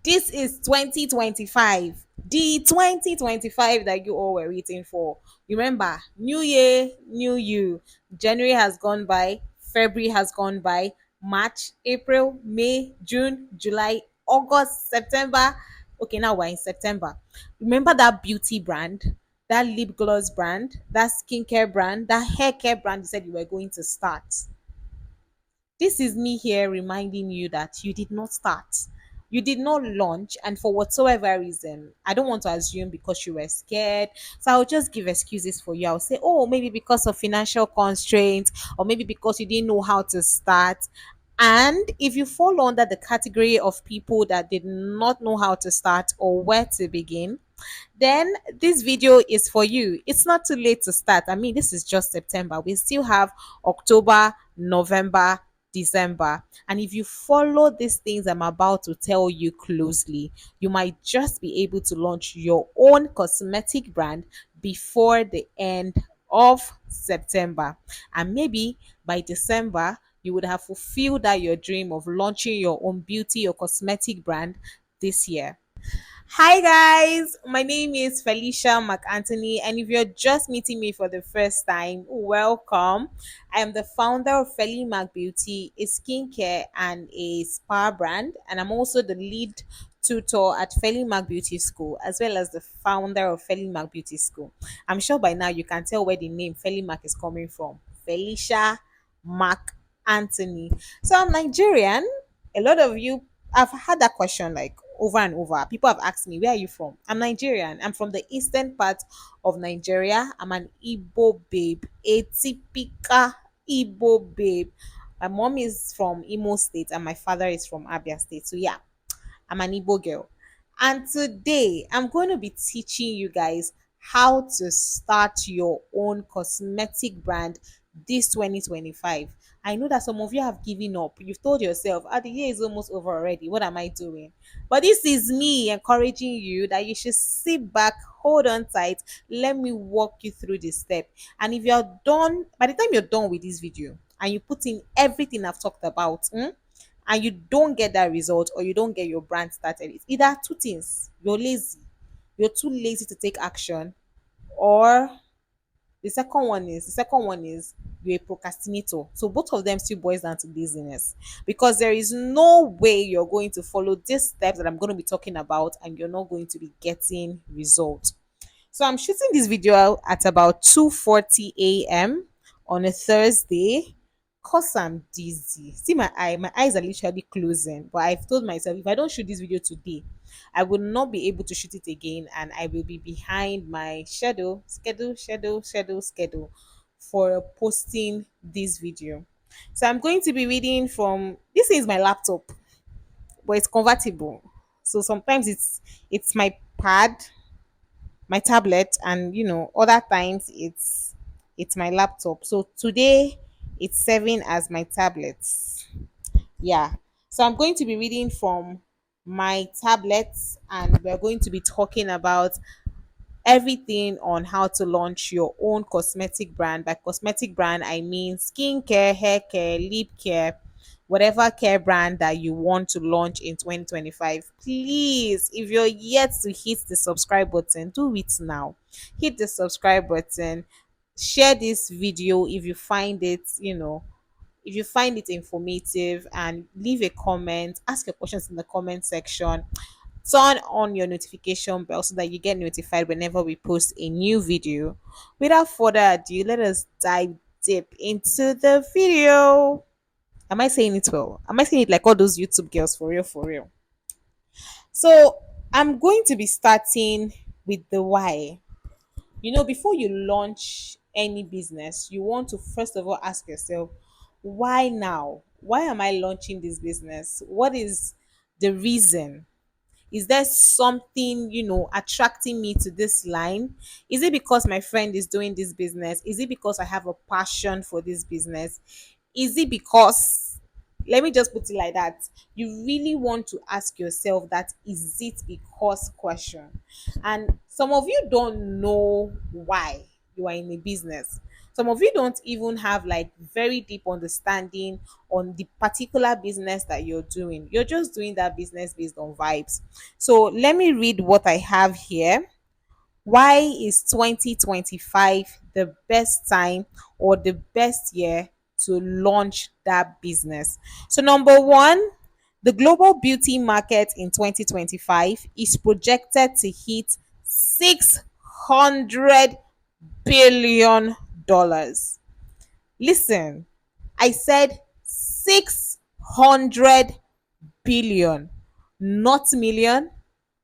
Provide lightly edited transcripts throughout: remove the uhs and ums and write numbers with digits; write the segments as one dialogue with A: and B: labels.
A: This is 2025. The 2025 that you all were waiting for. Remember, new year, new you. January has gone by, February has gone by, March, April, May, June, July, August, September. Okay, now we're in September. Remember that beauty brand, that lip gloss brand, that skincare brand, that hair care brand you said you were going to start? This is me here reminding you that you did not start. You did not launch, and for whatsoever reason, I don't want to assume because you were scared. So I'll just give excuses for you. I'll say, oh, maybe because of financial constraints, or maybe because you didn't know how to start. And if you fall under the category of people that did not know how to start or where to begin, then this video is for you. It's not too late to start. I mean, this is just September. We still have October, November, December. And if you follow these things I'm about to tell you closely, you might just be able to launch your own cosmetic brand before the end of September. And maybe by December, you would have fulfilled that your dream of launching your own beauty or cosmetic brand this year. Hi guys, my name is Felicia McAnthony, and if you're just meeting me for the first time, welcome. I am the founder of Feli Mac Beauty, a skincare and a spa brand, and I'm also the lead tutor at Feli Mac Beauty School, as well as the founder of Feli Mac Beauty School. I'm sure by now you can tell where the name Feli Mac is coming from. Felicia Mac Anthony. So I'm Nigerian. A lot of you, I've had that question like over and over. People have asked me, where are you from? I'm Nigerian. I'm from the eastern part of Nigeria. I'm an Igbo babe, a typical Igbo babe. My mom is from Imo State and my father is from Abia State. So yeah, I'm an Igbo girl. And today I'm going to be teaching you guys how to start your own cosmetic brand this 2025. I know that some of you have given up. You've told yourself, the year is almost over already. What am I doing? But this is me encouraging you that you should sit back, hold on tight. Let me walk you through this step. And if you're done, by the time you're done with this video and you put in everything I've talked about, and you don't get that result or you don't get your brand started, it's either two things: you're lazy, you're too lazy to take action, or the second one is you're a procrastinator. So both of them still boils down to laziness, because there is no way you're going to follow these steps that I'm going to be talking about and you're not going to be getting results. So I'm shooting this video at about 2:40 a.m. on a Thursday because I'm dizzy. See my eyes are literally closing. But I've told myself, if I don't shoot this video today, I will not be able to shoot it again, and I will be behind my schedule for posting this video. So I'm going to be reading from, this is my laptop, but it's convertible. So sometimes it's my pad, my tablet, and other times it's my laptop. So today it's serving as my tablets. Yeah, so I'm going to be reading from my tablets, and we're going to be talking about everything on how to launch your own cosmetic brand. By cosmetic brand, I mean skincare, hair care, lip care, whatever care brand that you want to launch in 2025. Please, if you're yet to hit the subscribe button, do it now. Hit the subscribe button. Share this video if you find it, if you find it informative, and leave a comment. Ask your questions in the comment section. Turn on your notification bell so that you get notified whenever we post a new video. Without further ado, let us dive deep into the video. Am I saying it well? Am I saying it like all those YouTube girls, for real, for real? So I'm going to be starting with the why. Before you launch any business, you want to first of all ask yourself, why now? Why am I launching this business? What is the reason? Is there something, attracting me to this line? Is it because my friend is doing this business? Is it because I have a passion for this business? Is it because, let me just put it like that, you really want to ask yourself that is it because question. And some of you don't know why you are in a business. Some of you don't even have like very deep understanding on the particular business that you're doing. You're just doing that business based on vibes. So let me read what I have here. Why is 2025 the best time or the best year to launch that business? So, number one, the global beauty market in 2025 is projected to hit $600 billion. Listen, I said 600 billion, not million,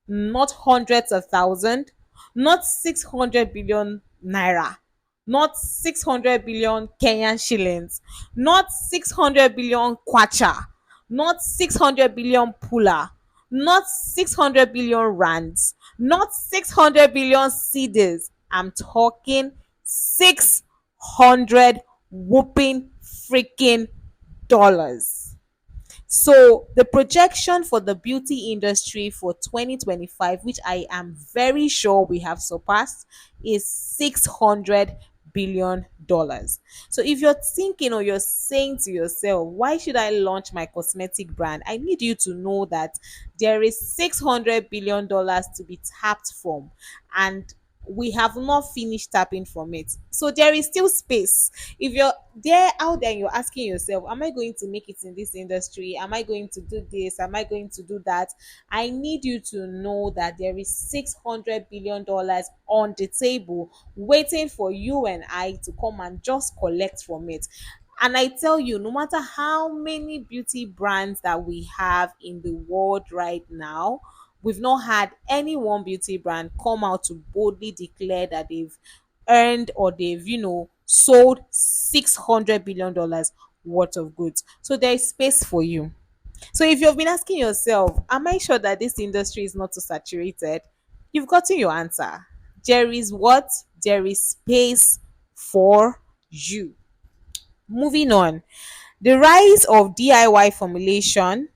A: not hundreds of thousand, not 600 billion naira, not 600 billion Kenyan shillings, not 600 billion kwacha, not 600 billion pula, not 600 billion rands, not 600 billion cedis. I'm talking 600 whooping freaking dollars. So the projection for the beauty industry for 2025, which I am very sure we have surpassed, is $600 billion. So if you're thinking or you're saying to yourself, why should I launch my cosmetic brand? I need you to know that there is $600 billion to be tapped from, and we have not finished tapping from it. So there is still space. If you're there out there and you're asking yourself, am I going to make it in this industry? Am I going to do this? Am I going to do that? I need you to know that there is $600 billion on the table waiting for you and I to come and just collect from it. And I tell you, no matter how many beauty brands that we have in the world right now, we've not had any one beauty brand come out to boldly declare that they've earned or they've, sold $600 billion worth of goods. So there is space for you. So if you've been asking yourself, am I sure that this industry is not too saturated? You've gotten your answer. There is what? There is space for you. Moving on. The rise of DIY formulation.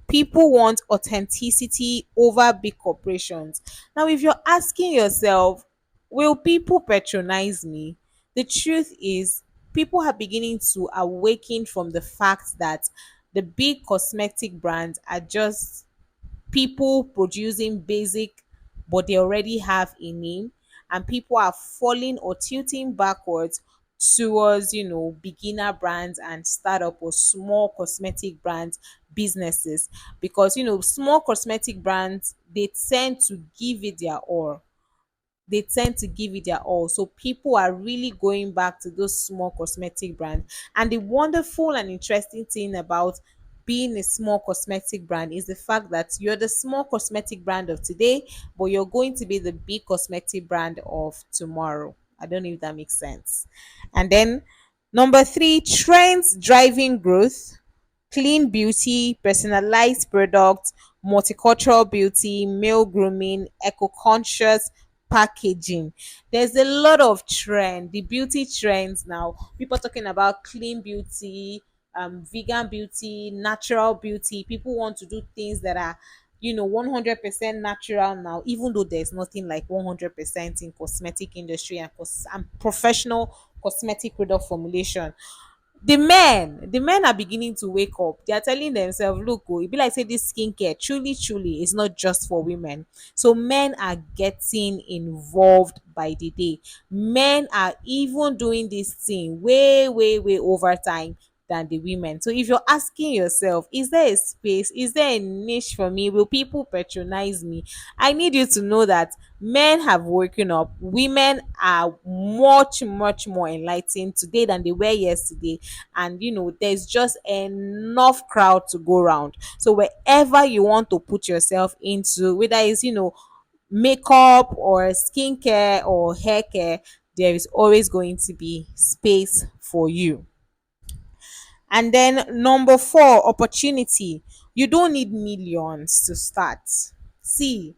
A: People want authenticity over big corporations. Now, if you're asking yourself, will people patronize me? The truth is, people are beginning to awaken from the fact that the big cosmetic brands are just people producing basic, but they already have a name, and people are falling or tilting backwards towards beginner brands and startup or small cosmetic brands businesses, because small cosmetic brands, they tend to give it their all. So people are really going back to those small cosmetic brands. And the wonderful and interesting thing about being a small cosmetic brand is the fact that you're the small cosmetic brand of today, but you're going to be the big cosmetic brand of tomorrow. I don't know if that makes sense. And then number three, trends driving growth. Clean beauty, personalized products, multicultural beauty, male grooming, eco-conscious packaging. There's a lot of trend, the beauty trends now. People talking about clean beauty, vegan beauty, natural beauty. People want to do things that are 100% natural now, even though there's nothing like 100% in cosmetic industry and professional cosmetic product formulation. The men are beginning to wake up. They are telling themselves, look, oh, it be like say this skincare truly is not just for women. So men are getting involved by the day. Men are even doing this thing way over time than the women. So if you're asking yourself, is there a space, is there a niche for me, will people patronize me, I need you to know that men have woken up. Women are much more enlightened today than they were yesterday. And there's just enough crowd to go around. So wherever you want to put yourself into, whether it's makeup or skincare or hair care, there is always going to be space for you. And then number four, opportunity. You don't need millions to start. See,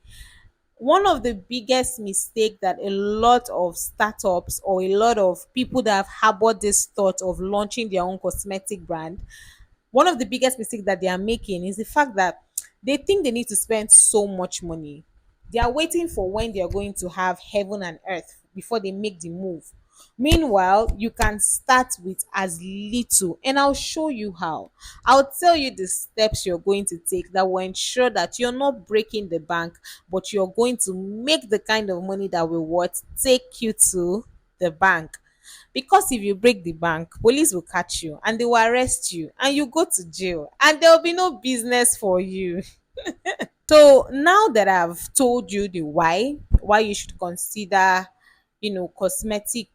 A: one of the biggest mistake that a lot of startups or a lot of people that have harbored this thought of launching their own cosmetic brand, one of the biggest mistakes that they are making is the fact that they think they need to spend so much money. They are waiting for when they are going to have heaven and earth before they make the move. Meanwhile, you can start with as little, and I'll show you how. I'll tell you the steps you're going to take that will ensure that you're not breaking the bank, but you're going to make the kind of money that will what take you to the bank. Because if you break the bank, police will catch you and they will arrest you and you go to jail and there will be no business for you. So now that I've told you the why you should consider, cosmetic,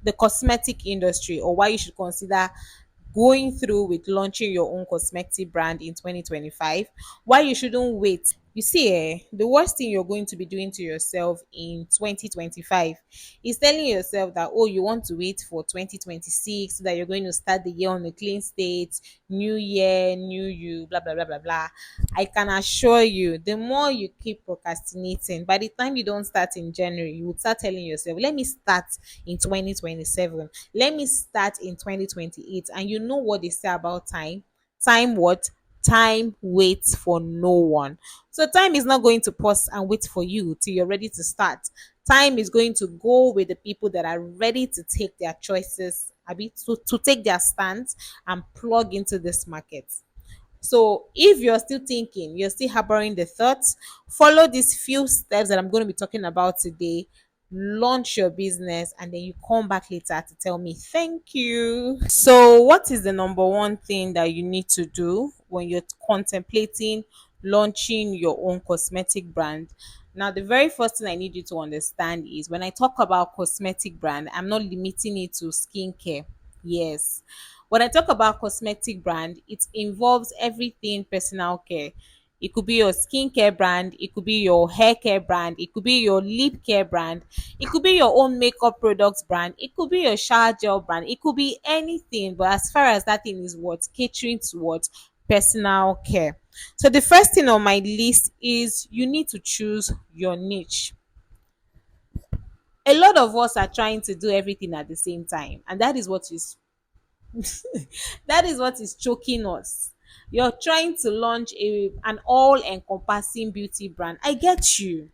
A: the cosmetic industry, or why you should consider going through with launching your own cosmetic brand in 2025, why you shouldn't wait. You see, the worst thing you're going to be doing to yourself in 2025 is telling yourself that, oh, you want to wait for 2026 so that you're going to start the year on a clean state, new year, new you, blah, blah, blah, blah, blah. I can assure you, the more you keep procrastinating, by the time you don't start in January, you will start telling yourself, let me start in 2027. Let me start in 2028. And you know what they say about time? Time what? Time waits for no one. So time is not going to pause and wait for you till you're ready to start. Time is going to go with the people that are ready to take their choices, to take their stance and plug into this market. So if you're still thinking, you're still harboring the thoughts, follow these few steps that I'm going to be talking about today. Launch your business and then you come back later to tell me thank you. So, what is the number one thing that you need to do when you're contemplating launching your own cosmetic brand? Now, the very first thing I need you to understand is when I talk about cosmetic brand, I'm not limiting it to skincare. Yes. When I talk about cosmetic brand, it involves everything personal care. It could be your skincare brand, it could be your hair care brand, it could be your lip care brand, it could be your own makeup products brand, it could be your shower gel brand, it could be anything. But as far as that thing is what catering towards personal care. So the first thing on my list is you need to choose your niche. A lot of us are trying to do everything at the same time, and that is what is choking us. You're trying to launch an all encompassing beauty brand. I get you,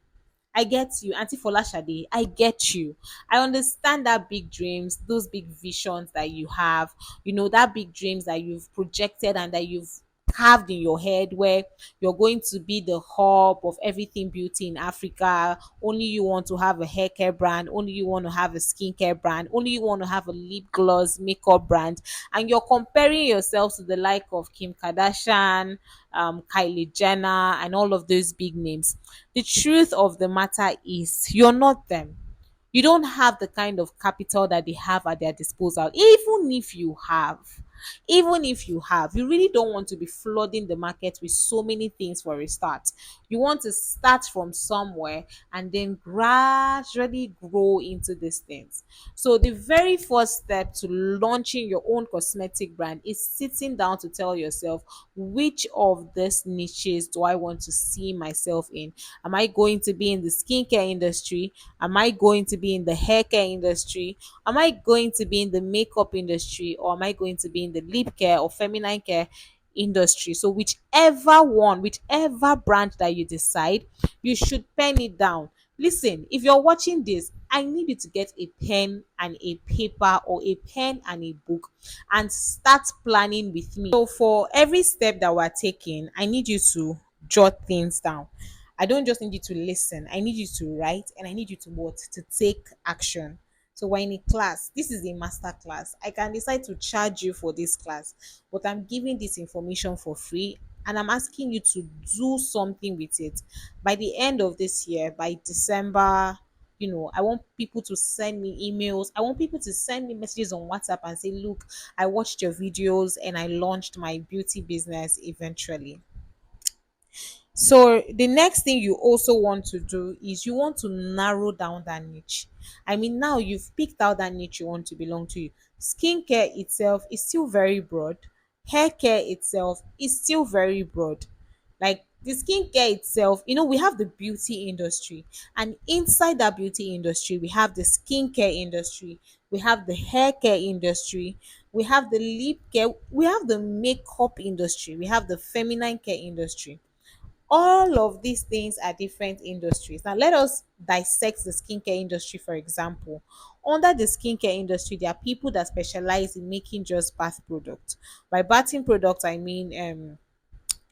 A: Auntie Folashade. I get you. I understand that big dreams, those big visions that you have, that big dreams that you've projected and that you've carved in your head, where you're going to be the hub of everything beauty in Africa. Only you want to have a hair care brand, only you want to have a skincare brand, only you want to have a lip gloss makeup brand, and you're comparing yourself to the like of Kim Kardashian, Kylie Jenner, and all of those big names. The truth of the matter is, you're not them. You don't have the kind of capital that they have at their disposal. Even if you have, you really don't want to be flooding the market with so many things for a start. You want to start from somewhere and then gradually grow into these things. So the very first step to launching your own cosmetic brand is sitting down to tell yourself, which of these niches do I want to see myself in? Am I going to be in the skincare industry? Am I going to be in the hair care industry? Am I going to be in the makeup industry? Or am I going to be in the lip care or feminine care industry? So whichever brand that you decide, you should pen it down. Listen, if you're watching this, I need you to get a pen and a paper, or a pen and a book, and start planning with me. So for every step that we're taking, I need you to jot things down. I don't just need you to listen. I need you to write, and I need you to what? To take action. So we're in a class. This is a master class. I can decide to charge you for this class, but I'm giving this information for free, and I'm asking you to do something with it. By the end of this year, by December, I want people to send me emails. I want people to send me messages on WhatsApp and say, look, I watched your videos and I launched my beauty business eventually. So the next thing you also want to do is you want to narrow down that niche. I mean, now you've picked out that niche you want to belong to. Skincare itself is still very broad. Hair care itself is still very broad. Like the skincare itself, we have the beauty industry, and inside that beauty industry, we have the skincare industry, we have the hair care industry, we have the lip care, we have the makeup industry, we have the feminine care industry. All of these things are different industries. Now let us dissect the skincare industry, for example. Under the skincare industry, there are people that specialize in making just bath products. By bathing products, I mean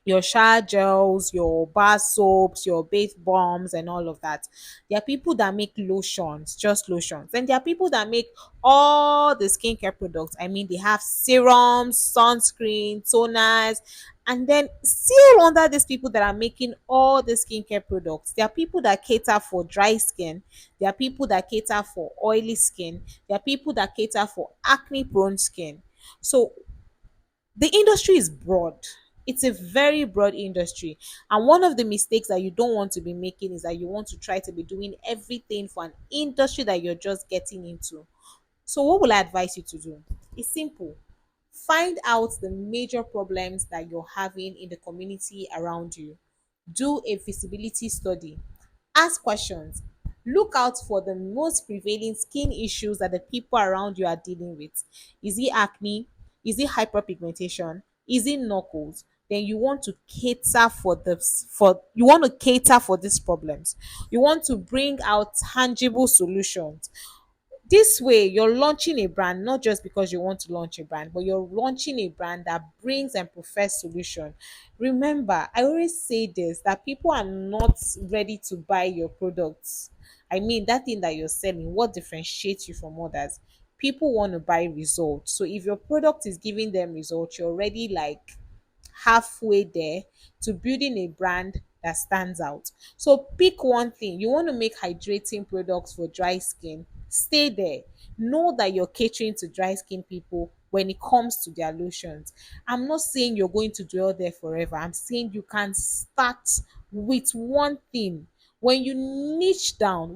A: your shower gels, your bar soaps, your bath bombs, and all of that. There are people that make lotions, just lotions. And there are people that make all the skincare products. I mean, they have serums, sunscreen, toners, and then still under these people that are making all the skincare products, there are people that cater for dry skin. There are people that cater for oily skin. There are people that cater for acne prone skin. So the industry is broad. It's a very broad industry. And one of the mistakes that you don't want to be making is that you want to try to be doing everything for an industry that you're just getting into. So, what will I advise you to do? It's simple. Find out the major problems that you're having in the community around you. Do a feasibility study. Ask questions. Look out for the most prevailing skin issues that the people around you are dealing with. Is it acne? Is it hyperpigmentation? Is it knuckles? Then you want to cater for this for you want to cater for these problems. You want to bring out tangible solutions. This way, you're launching a brand not just because you want to launch a brand, but you're launching a brand that brings and prefers solution. Remember, I always say this, that people are not ready to buy your products. I mean, that thing that you're selling, what differentiates you from others? People want to buy results. So if your product is giving them results, you're already like halfway there to building a brand that stands out. So pick one thing. You want to make hydrating products for dry skin, stay there. Know that you're catering to dry skin people when it comes to their lotions. I'm not saying you're going to dwell there forever. I'm saying you can start with one thing. When you niche down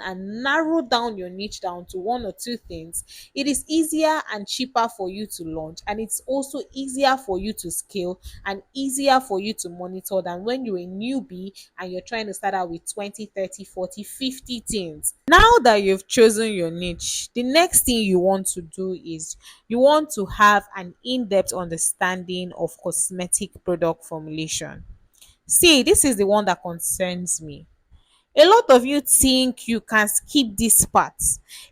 A: and narrow down your niche down to one or two things, it is easier and cheaper for you to launch, and it's also easier for you to scale and easier for you to monitor than when you're a newbie and you're trying to start out with 20, 30, 40, 50 things. Now that you've chosen your niche, the next thing you want to do is you want to have an in-depth understanding of cosmetic product formulation. See, this is the one that concerns me. A lot of you think you can skip this part.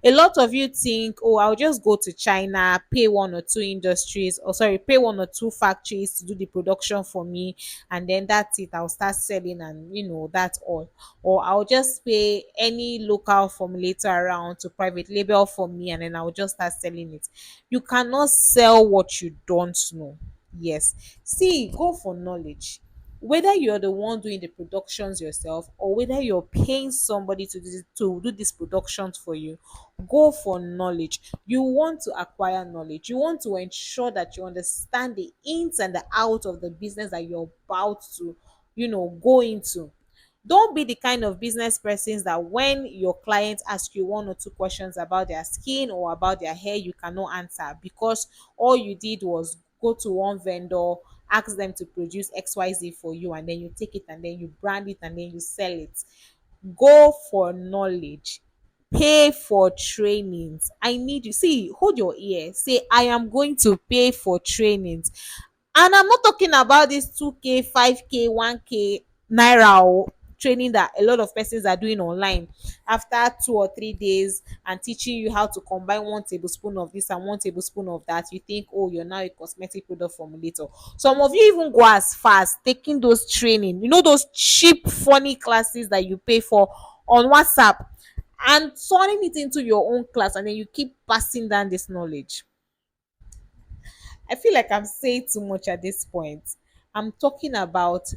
A: A lot of you think, oh, I'll just go to China, pay one or two industries, or sorry, pay one or two factories to do the production for me, and then that's it. I'll start selling, and that's all. Or I'll just pay any local formulator around to private label for me, and then I'll just start selling it. You cannot sell what you don't know. Yes. See, go for knowledge. Whether you're the one doing the productions yourself or whether you're paying somebody to do these productions for you, go for knowledge. You want to acquire knowledge. You want to ensure that you understand the ins and the outs of the business that you're about to go into. Don't be the kind of business persons that when your clients ask you one or two questions about their skin or about their hair, you cannot answer because all you did was go to one vendor, ask them to produce XYZ for you, and then you take it and then you brand it and then you sell it. Go for knowledge. Pay for trainings. I need you. See, hold your ear. Say, I am going to pay for trainings. And I'm not talking about this 2K, 5K, 1K naira training that a lot of persons are doing online after 2 or 3 days and teaching you how to combine 1 tablespoon of this and 1 tablespoon of that. You think, oh, you're now a cosmetic product formulator. Some of you even go as far as taking those training, those cheap, funny classes that you pay for on WhatsApp and turning it into your own class, and then you keep passing down this knowledge. I feel like I'm saying too much at this point. I'm talking about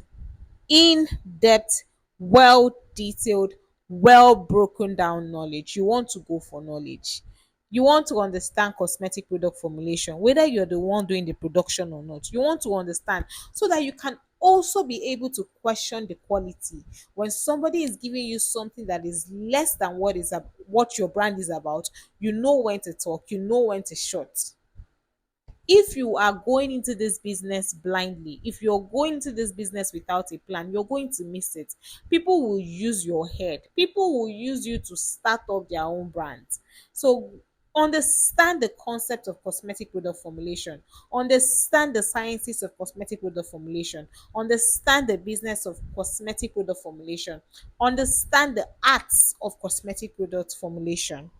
A: in depth, well detailed, well broken down knowledge. You want to go for knowledge. You want to understand cosmetic product formulation, whether you're the one doing the production or not. You want to understand so that you can also be able to question the quality. When somebody is giving you something that is less than what your brand is about, you know when to talk, you know when to shut. If you are going into this business blindly, if you're going into this business without a plan, you're going to miss it. People will use your head, people will use you to start up their own brands. So Understand the concept of cosmetic product formulation, understand the sciences of cosmetic product formulation, understand the business of cosmetic product formulation, understand the arts of cosmetic product formulation.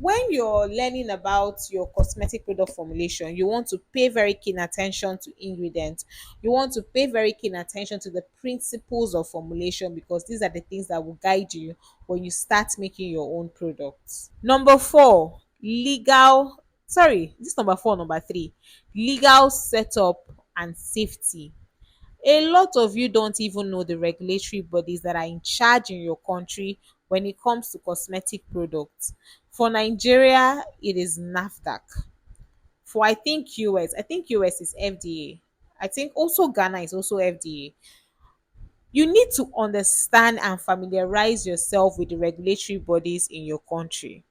A: When you're learning about your cosmetic product formulation, you want to pay very keen attention to ingredients. You want to pay very keen attention to the principles of formulation, because these are the things that will guide you when you start making your own products. Number four, legal. Sorry, this number four, number three, legal setup and safety. A lot of you don't even know the regulatory bodies that are in charge in your country when it comes to cosmetic products. For Nigeria, it is NAFDAC. For I think US is FDA. I think also Ghana is also FDA. You need to understand and familiarize yourself with the regulatory bodies in your country.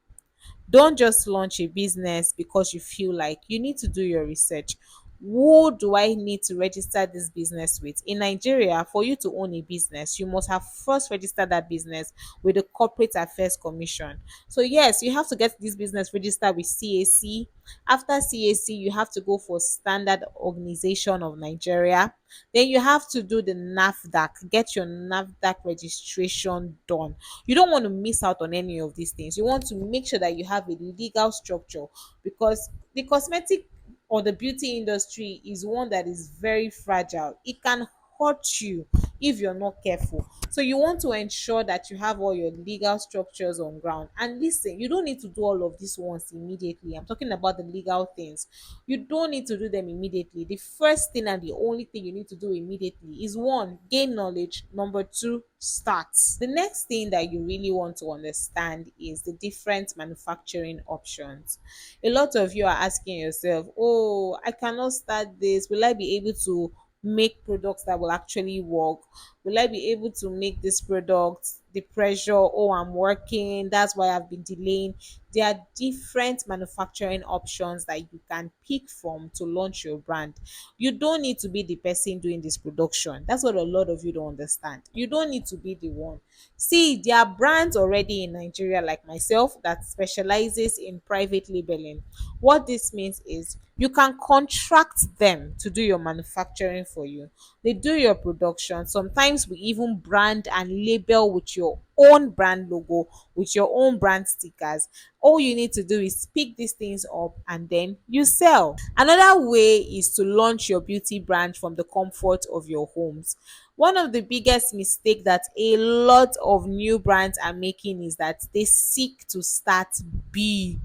A: Don't just launch a business because you feel like. You need to do your research. Who do I need to register this business with? In Nigeria, for you to own a business, you must have first registered that business with the Corporate Affairs Commission. So yes, you have to get this business registered with CAC. After CAC, you have to go for Standard Organization of Nigeria. Then you have to do the NAFDAC, get your NAFDAC registration done. You don't want to miss out on any of these things. You want to make sure that you have a legal structure, because the cosmetic or the beauty industry is one that is very fragile. It can hurt you if you're not careful. So you want to ensure that you have all your legal structures on ground. And listen, you don't need to do all of this once immediately. I'm talking about the legal things. You don't need to do them immediately. The first thing and the only thing you need to do immediately is one, gain knowledge. Number two, start. The next thing that you really want to understand is the different manufacturing options. A lot of you are asking yourself, oh, I cannot start this. Will I be able to make products that will actually work? Will I be able to make this product? The pressure, oh, I'm working, that's why I've been delaying. There are different manufacturing options that you can pick from to launch your brand. You don't need to be the person doing this production. That's what a lot of you don't understand. You don't need to be the one. See, there are brands already in Nigeria, like myself, that specializes in private labeling. What this means is you can contract them to do your manufacturing for you. They do your production. Sometimes we even brand and label with your own brand logo, with your own brand stickers. All you need to do is pick these things up and then you sell. Another way is to launch your beauty brand from the comfort of your homes. One of the biggest mistake that a lot of new brands are making is that they seek to start big.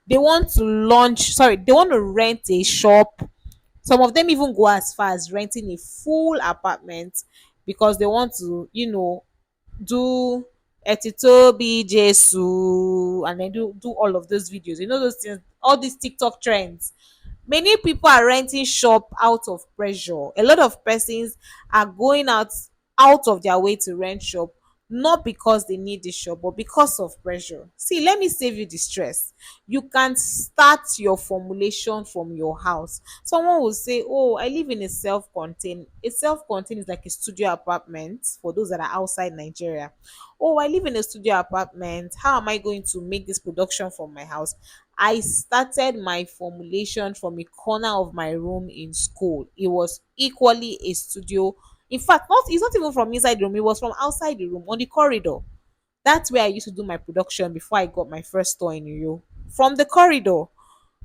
A: They want to launch, sorry, they want to rent a shop. Some of them even go as far as renting a full apartment because they want to, do Etitobi Jesu, and then do all of those videos. You know those things, all these TikTok trends. Many people are renting shop out of pressure. A lot of persons are going out of their way to rent shop, not because they need the shop, but because of pressure. See, let me save you the stress. You can start your formulation from your house. Someone will say, oh, I live in a self-contained. A self-contained is like a studio apartment for those that are outside Nigeria. Oh, I live in a studio apartment. How am I going to make this production from my house? I started my formulation from a corner of my room in school. It was equally a studio. In fact, it's not even from inside the room, it was from outside the room on the corridor. That's where I used to do my production before I got my first store in New York. From the corridor.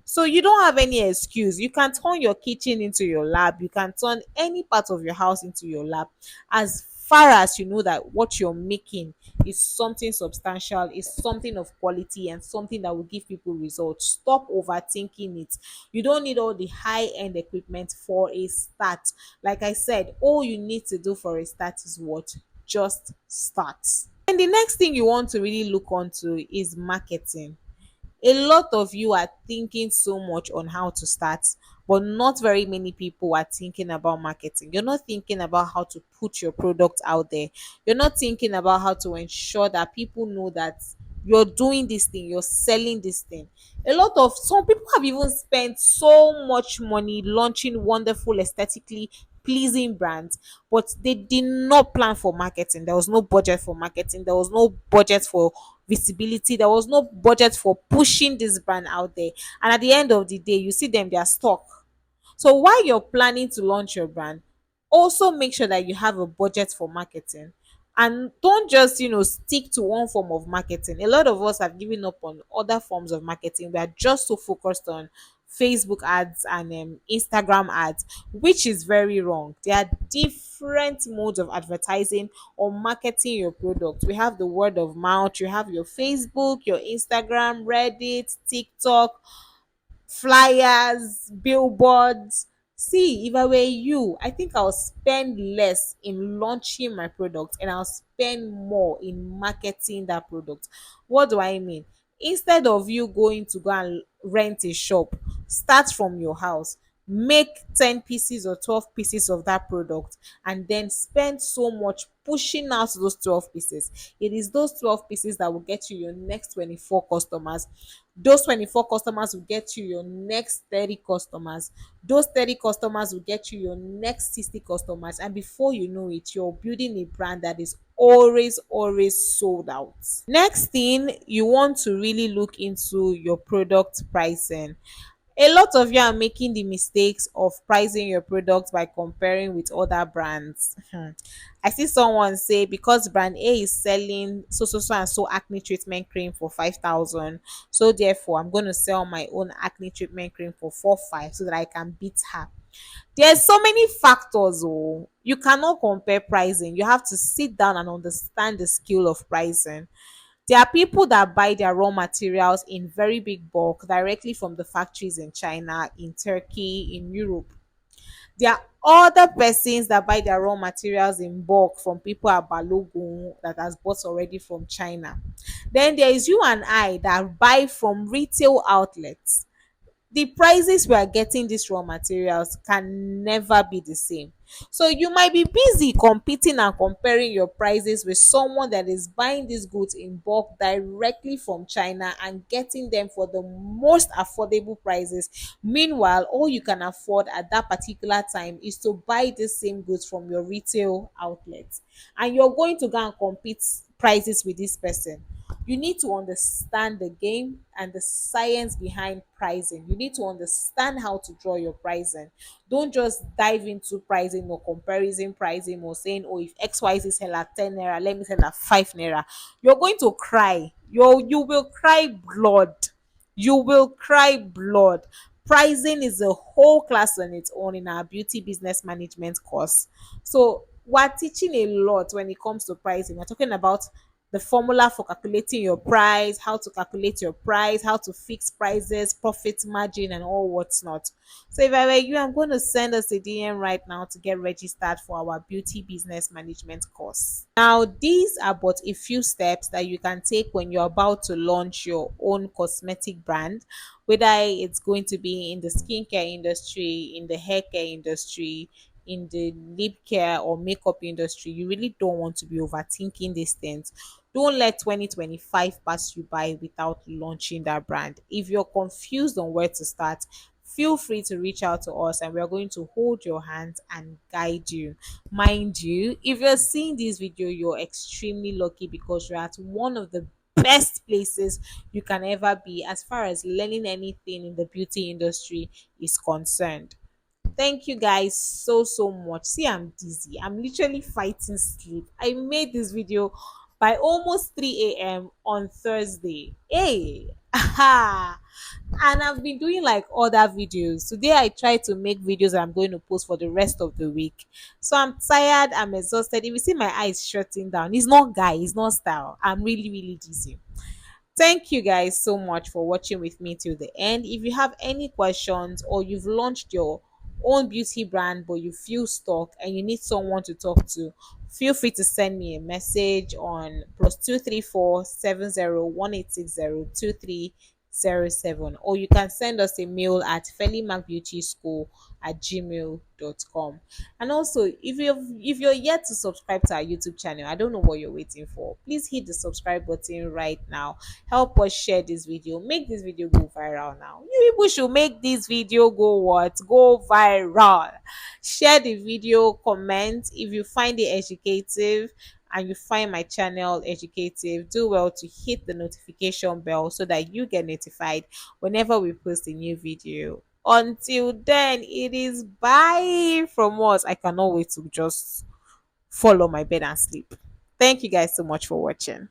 A: So you don't have any excuse. You can turn your kitchen into your lab. You can turn any part of your house into your lab, as far as you know that what you're making is something substantial, is something of quality, and something that will give people results. Stop overthinking it. You don't need all the high-end equipment for a start. Like I said, all you need to do for a start is what? Just start. And the next thing you want to really look onto is marketing. A lot of you are thinking so much on how to start, but not very many people are thinking about marketing. You're not thinking about how to put your product out there. You're not thinking about how to ensure that people know that you're doing this thing, you're selling this thing. A lot of some people have even spent so much money launching wonderful, aesthetically pleasing brands, but they did not plan for marketing. There was no budget for marketing, there was no budget for visibility, there was no budget for pushing this brand out there. And at the end of the day, you see them, they are stuck. So while you're planning to launch your brand, also make sure that you have a budget for marketing. And don't just, stick to one form of marketing. A lot of us have given up on other forms of marketing. We are just so focused on Facebook ads and Instagram ads, which is very wrong. There are different modes of advertising or marketing your product. We have the word of mouth, you have your Facebook, your Instagram, Reddit, TikTok, flyers, billboards. See, if I were you, I think I'll spend less in launching my product and I'll spend more in marketing that product. What do I mean? Instead of you going to go and rent a shop, start from your house, make 10 pieces or 12 pieces of that product, and then spend so much pushing out those 12 pieces. It is those 12 pieces that will get you your next 24 customers. Those 24 customers will get you your next 30 customers. Those 30 customers will get you your next 60 customers. And before you know it, you're building a brand that is always sold out. Next thing, you want to really look into your product pricing. A lot of you are making the mistakes of pricing your products by comparing with other brands. I see someone say because brand A is selling so and so acne treatment cream for 5,000, so therefore I'm going to sell my own acne treatment cream for 4,500 so that I can beat her. There's so many factors. Oh, you cannot compare pricing. You have to sit down and understand the skill of pricing. There are people that buy their raw materials in very big bulk directly from the factories in China, in Turkey, in Europe. There are other persons that buy their raw materials in bulk from people at Balogun that has bought already from China. Then there is you and I that buy from retail outlets. The prices we are getting these raw materials can never be the same. So you might be busy competing and comparing your prices with someone that is buying these goods in bulk directly from China and getting them for the most affordable prices. Meanwhile, all you can afford at that particular time is to buy the same goods from your retail outlets. And you're going to go and compete prices with this person. You need to understand the game and the science behind pricing. You need to understand how to draw your pricing. Don't just dive into pricing or comparison pricing or saying, oh, if XYZ sell at 10 naira, let me sell at 5 naira. You're going to cry. You will cry blood. You will cry blood. Pricing is a whole class on its own in our beauty business management course. So we're teaching a lot when it comes to pricing. We're talking about the formula for calculating your price, how to calculate your price, how to fix prices, profit margin, and all what's not. So if I were you, I'm going to send us a DM right now to get registered for our beauty business management course. Now, these are but a few steps that you can take when you're about to launch your own cosmetic brand, whether it's going to be in the skincare industry, in the hair care industry, in the lip care or makeup industry. You really don't want to be overthinking these things. Don't let 2025 pass you by without launching that brand. If you're confused on where to start, feel free to reach out to us and we're going to hold your hands and guide you. Mind you, if you're seeing this video, you're extremely lucky because you're at one of the best places you can ever be as far as learning anything in the beauty industry is concerned. Thank you guys so much. See, I'm dizzy. I'm literally fighting sleep. I made this video by almost 3 a.m. on Thursday. Hey, aha. And I've been doing like other videos. Today I try to make videos that I'm going to post for the rest of the week. So I'm tired, I'm exhausted. If you see my eyes shutting down, it's not guy, it's not style. I'm really dizzy. Thank you guys so much for watching with me till the end. If you have any questions or you've launched your own beauty brand but you feel stuck and you need someone to talk to, feel free to send me a message on +234 7018602307, or you can send us a mail at fellymarkbeautyschool@gmail.com. And also, if you're yet to subscribe to our YouTube channel, I don't know what you're waiting for. Please hit the subscribe button right now. Help us share this video. Make this video go viral now. You people should make this video go what? Go viral. Share the video, comment if you find it educative, and you find my channel educative, do well to hit the notification bell so that you get notified whenever we post a new video. Until then, it is bye from us. I cannot wait to just fall on my bed and sleep. Thank you guys so much for watching.